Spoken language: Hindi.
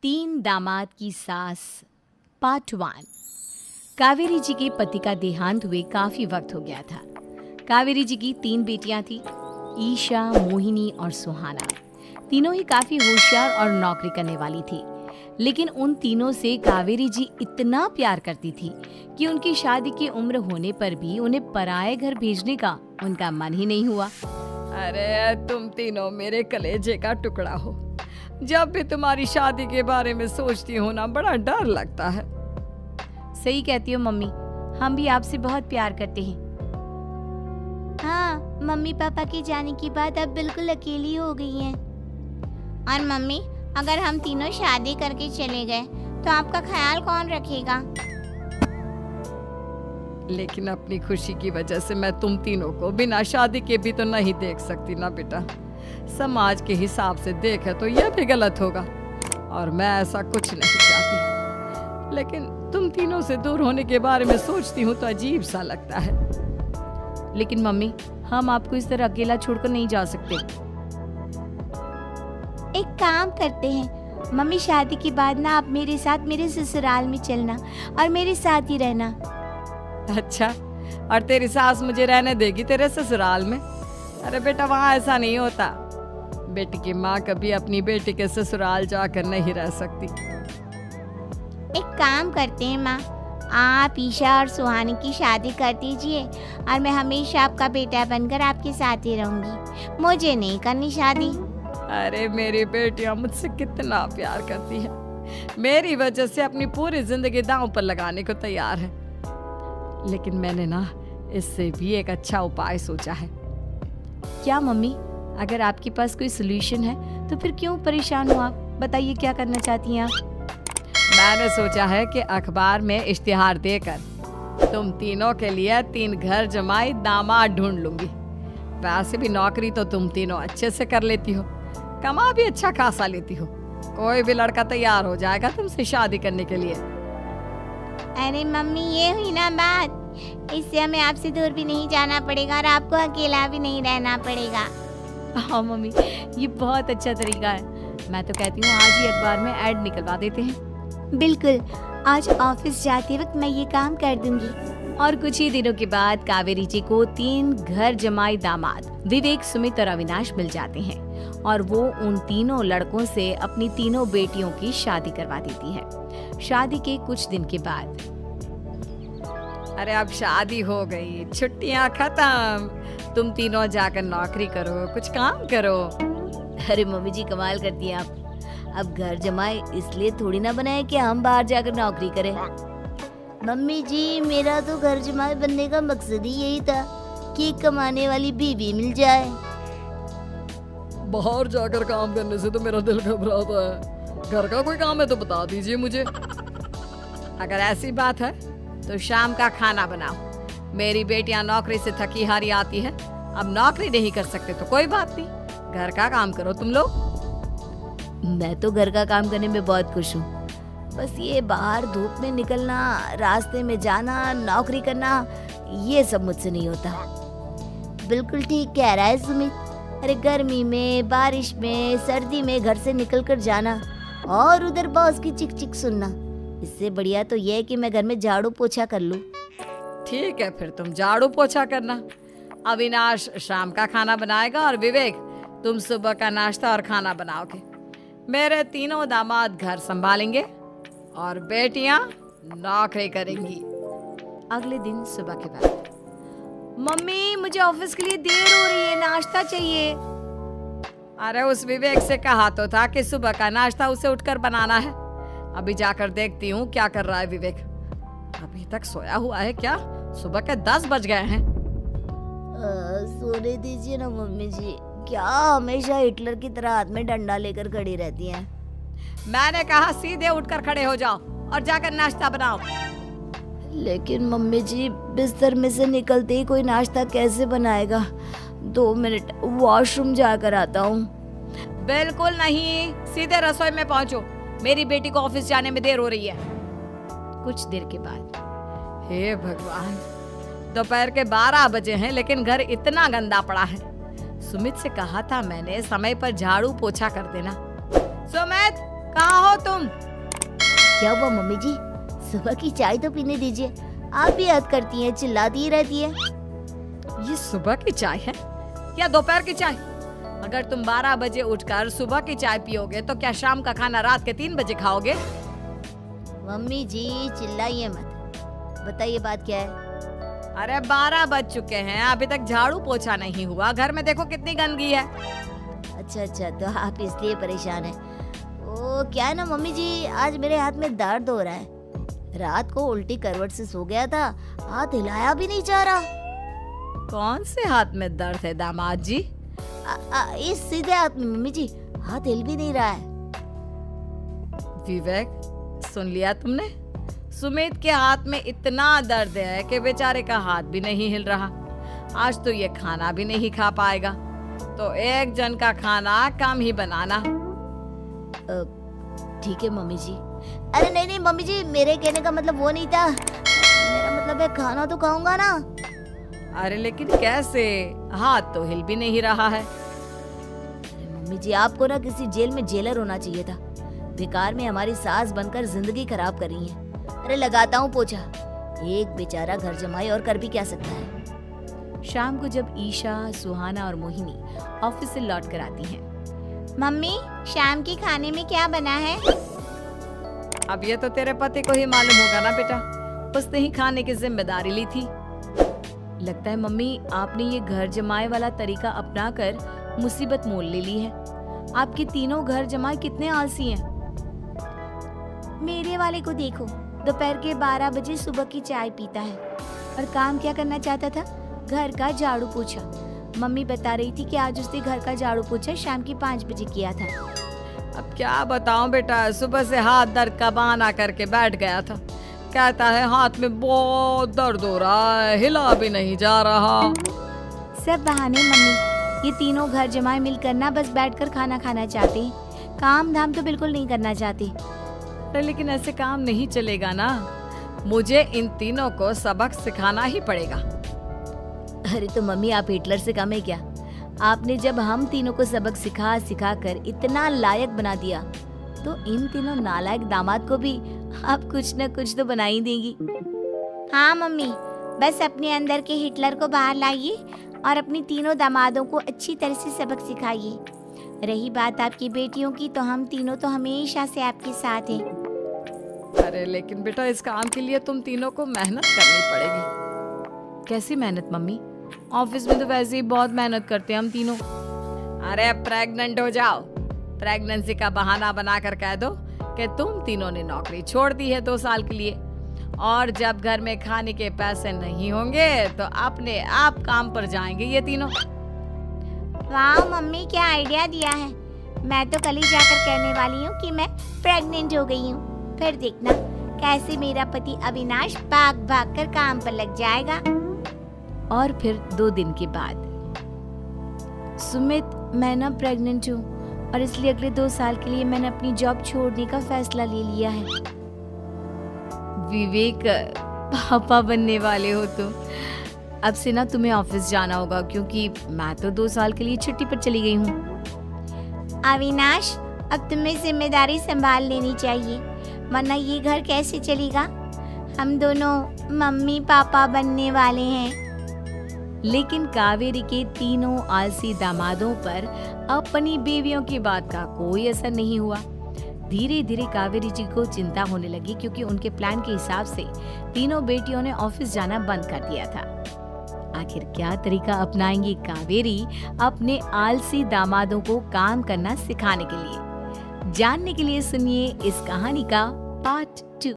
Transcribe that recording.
तीन दामाद की सास पार्ट 1। कावेरी जी के पति का देहांत हुए काफी वक्त हो गया था। कावेरी जी की 3 बेटियां थी, ईशा, मोहिनी और सुहाना। तीनों ही काफी होशियार और नौकरी करने वाली थी, लेकिन उन तीनों से कावेरी जी इतना प्यार करती थी कि उनकी शादी की उम्र होने पर भी उन्हें पराये घर भेजने का उनका मन ही नहीं हुआ। अरे तुम तीनों मेरे कलेजे का टुकड़ा हो। जब भी तुम्हारी शादी के बारे में सोचती हूँ ना, बड़ा डर लगता है। सही कहती हो मम्मी, हम भी आपसे बहुत प्यार करते हैं। हाँ, मम्मी पापा के जाने के बाद अब बिल्कुल अकेली हो गई हैं। और मम्मी, अगर हम तीनों शादी करके चले गए तो आपका ख्याल कौन रखेगा? लेकिन अपनी खुशी की वजह से मैं तुम तीनों को बिना शादी के भी तो नहीं देख सकती ना बेटा। समाज के हिसाब से देखे तो यह भी गलत होगा और मैं ऐसा कुछ नहीं चाहती। लेकिन तुम तीनों से दूर होने के बारे में सोचती हूँ तो अजीब सा लगता है। लेकिन मम्मी, हम आपको इस तरह अकेला छोड़कर नहीं जा सकते। एक काम करते हैं मम्मी, शादी के बाद ना आप मेरे साथ मेरे ससुराल में चलना और मेरे साथ ही रहना। अच्छा, और तेरी सास मुझे रहने देगी तेरे ससुराल में? अरे बेटा, वहाँ ऐसा नहीं होता। बेटी की माँ कभी अपनी बेटी के ससुराल जाकर नहीं रह सकती। एक काम करते हैं माँ, आप ईशा और सुहानी की शादी कर दीजिए और मैं हमेशा आपका बेटा बनकर आपके साथ ही रहूंगी। मुझे नहीं करनी शादी। अरे मेरी बेटियां मुझसे कितना प्यार करती है, मेरी वजह से अपनी पूरी जिंदगी दांव पर लगाने को तैयार है। लेकिन मैंने ना इससे भी एक अच्छा उपाय सोचा है। क्या मम्मी? अगर आपके पास कोई सोल्यूशन है तो फिर क्यों परेशान हो आप? बताइए, क्या करना चाहती हैं आप? मैंने सोचा है कि अखबार में इश्तिहार देकर तुम तीनों के लिए 3 घर जमाई दामाद ढूंढ लूंगी। वैसे भी नौकरी तो तुम तीनों अच्छे से कर लेती हो, कमा भी अच्छा खासा लेती हो। कोई भी लड़का तैयार हो जाएगा तुमसे शादी करने के लिए। अरे मम्मी, ये हुई ना बात। इससे हमें आपसे दूर भी नहीं जाना पड़ेगा और आपको अकेला भी नहीं रहना पड़ेगा। हाँ मम्मी, ये बहुत अच्छा तरीका है। मैं तो कहती हूँ आज ही अखबार में ऐड निकलवा देते हैं। बिल्कुल, आज ऑफिस जाते वक्त मैं ये काम कर दूंगी। और कुछ ही दिनों के बाद कावेरी जी को 3 घर जमाई दामाद विवेक, सुमित और अविनाश मिल जाते हैं और वो उन तीनों लड़कों से अपनी तीनों बेटियों की शादी करवा देती है। शादी के कुछ दिन के बाद, अरे अब शादी हो गई, छुट्टियां खत्म, तुम तीनों जाकर नौकरी करो, कुछ काम करो। अरे मम्मी जी, कमाल करती हैं आप। अब घर जमाए इसलिए थोड़ी ना बनाए कि हम बाहर जाकर नौकरी करें। मम्मी जी, मेरा तो घर जमाई बनने का मकसद ही यही था कि कमाने वाली बीवी मिल जाए। बाहर जाकर काम करने से तो मेरा दिल घबराता है। घर का कोई काम है तो बता दीजिए मुझे। अगर ऐसी बात है तो शाम का खाना बनाओ। मेरी बेटियां नौकरी से थकी हारी आती है, अब नौकरी नहीं कर सकते तो कोई बात नहीं, घर का काम करो तुम लोग। मैं तो घर का काम करने में बहुत खुश हूँ, बस ये बाहर धूप में निकलना, रास्ते में जाना, नौकरी करना, ये सब मुझसे नहीं होता। बिल्कुल ठीक कह रहा है सुमित। अरे गर्मी में, बारिश में, सर्दी में घर से निकलकर जाना और उधर बॉस की चिक चिक सुनना, इससे बढ़िया तो ये है कि मैं घर में झाड़ू पोछा कर लूं। ठीक है, फिर तुम झाड़ू पोछा करना। अविनाश शाम का खाना बनाएगा और विवेक तुम सुबह का नाश्ता और खाना बनाओगे। मेरे तीनों दामाद घर संभालेंगे और बेटियां नौकरी करेंगी। अगले दिन सुबह के बाद, मम्मी मुझे ऑफिस के लिए देर हो रही है, नाश्ता चाहिए। अरे उस विवेक से कहा तो था कि सुबह का नाश्ता उसे उठकर बनाना है। अभी जाकर देखती हूँ क्या कर रहा है विवेक। अभी तक सोया हुआ है क्या? सुबह के 10 बज गए हैं। सोने दीजिए ना मम्मी जी, क्या हमेशा हिटलर की तरह हाथ में डंडा लेकर खड़ी रहती हैं? मैंने कहा सीधे उठकर खड़े हो जाओ और जाकर नाश्ता बनाओ। लेकिन मम्मी जी, बिस्तर में से निकलते ही कोई नाश्ता कैसे बनाएगा? 2 मिनट, वॉशरूम जाकर आता हूँ। बिल्कुल नहीं, सीधे रसोई में पहुंचो, मेरी बेटी को ऑफिस जाने में देर हो रही है। कुछ देर के बाद, हे भगवान, दोपहर के 12 बजे हैं लेकिन घर इतना गंदा पड़ा है। सुमित से कहा था मैंने समय पर झाड़ू पोछा कर देना। सुमित, कहाँ हो तुम? क्या हुआ मम्मी जी? सुबह की चाय तो पीने दीजिए। आप भी याद करती हैं, चिल्लाती ही रहती है। ये सुबह की चाय है या दोपहर की चाय? अगर तुम 12 बजे उठकर सुबह की चाय पियोगे तो क्या शाम का खाना रात के 3 बजे खाओगे? मम्मी जी चिल्लाइए मत, बताइए बात क्या है? अरे 12 बज चुके हैं, अभी तक झाड़ू पोछा नहीं हुआ। घर में देखो कितनी गंदगी है। अच्छा, तो आप इसलिए परेशान हैं। ओ क्या है ना मम्मी जी, आज मेरे हाथ में दर्द हो रहा है। रात को उल्टी करवट से सो गया था, हाथ हिलाया भी नहीं जा रहा। कौन से हाथ में दर्द है दामाद जी? इस सीधे हाथ में मम्मी जी, हाथ हिल भी नहीं रहा है। विवेक, सुन लिया तुमने? सुमित के हाथ में इतना दर्द है कि बेचारे का हाथ भी नहीं हिल रहा। आज तो ये खाना भी नहीं खा पाएगा, तो एक जन का खाना कम ही बनाना। ठीक है मम्मी जी। अरे नहीं मम्मी जी, मेरे कहने का मतलब वो नहीं था। मेरा मतलब है खाना तो खाऊंगा ना। अरे लेकिन कैसे? हाथ तो हिल भी नहीं रहा है। मम्मी जी आपको ना किसी जेल में जेलर होना चाहिए था। बेकार में हमारी सास बनकर जिंदगी खराब कर रही है। अरे लगाता हूँ पोछा। एक बेचारा घर जमाई और कर भी क्या सकता है। शाम को जब ईशा, सुहाना और मोहिनी ऑफिस से लौट कर आती हैं। मम्मी शाम के खाने में क्या बना है? अब ये तो तेरे पति को ही मालूम होगा ना बेटा, उसने ही खाने की जिम्मेदारी ली थी। लगता है मम्मी आपने ये घर जमाए वाला तरीका अपनाकर मुसीबत मोल ले ली है। आपके तीनों घर जमाए कितने आलसी हैं। मेरे वाले को देखो, दोपहर के 12 बजे सुबह की चाय पीता है और काम क्या करना चाहता था? घर का झाड़ू पोछा। मम्मी बता रही थी कि आज उसने घर का झाड़ू पोछा शाम के 5 बजे किया था। अब क्या बताऊं बेटा, सुबह से हाथ दर्द का बहाना करके बैठ गया था। कहता है हाथ में बहुत दर्द हो रहा है, हिला भी नहीं जा रहा। सब बहाने मम्मी। ये तीनों घर जमाए मिलकर ना बस बैठकर खाना खाना चाहते हैं, काम धाम तो बिल्कुल नहीं करना चाहते। अरे लेकिन ऐसे काम नहीं चलेगा ना, मुझे इन तीनों को सबक सिखाना ही पड़ेगा। अरे तो मम्मी आप हिटलर से कम है क्या? आपने जब हम तीनों को सबक सिखा कर इतना लायक बना दिया, तो इन तीनों नालायक दामाद को भी आप कुछ न कुछ तो बना ही देंगी। हाँ मम्मी, बस अपने अंदर के हिटलर को बाहर लाइए और अपनी तीनों दामादों को अच्छी तरह से सबक सिखाइए। रही बात आपकी बेटियों की, तो हम तीनों तो हमेशा से आपके साथ हैं। अरे लेकिन बेटा इस काम के लिए तुम तीनों को मेहनत करनी पड़ेगी। कैसी मेहनत मम्मी? ऑफिस में तो वैसे ही बहुत मेहनत करते हैं हम तीनों। अरे प्रेग्नेंट हो जाओ, प्रेगनेंसी का बहाना बनाकर कह दो कि तुम तीनों ने नौकरी छोड़ दी है 2 साल के लिए, और जब घर में खाने के पैसे नहीं होंगे तो अपने आप काम पर जाएंगे ये तीनों। वाह मम्मी, क्या आइडिया दिया है। मैं तो कल ही जाकर कहने वाली हूँ कि मैं प्रेग्नेंट हो गई हूँ। फिर देखना कैसे मेरा पति अविनाश भाग भाग कर काम पर लग जाएगा। और फिर 2 दिन के बाद, सुमित मैं ना प्रेग्नेंट हूँ और इसलिए अगले 2 साल के लिए मैंने अपनी जॉब छोड़ने का फैसला ले लिया है। विवेक, पापा बनने वाले हो तुम। अब से ना तुम्हें ऑफिस जाना होगा, क्योंकि मैं तो 2 साल के लिए छुट्टी पर चली गई हूँ। अविनाश, अब तुम्हें जिम्मेदारी संभाल लेनी चाहिए, वरना ये घर कैसे चलेगा। हम दोनों मम्मी पापा बनने वाले हैं। लेकिन कावेरी के तीनों आलसी दामादों पर अपनी बीवियों की बात का कोई असर नहीं हुआ। धीरे धीरे कावेरी जी को चिंता होने लगी, क्योंकि उनके प्लान के हिसाब से तीनों बेटियों ने ऑफिस जाना बंद कर दिया था। आखिर क्या तरीका अपनाएंगी कावेरी अपने आलसी दामादों को काम करना सिखाने के लिए? जानने के लिए सुनिए इस कहानी का पार्ट 2।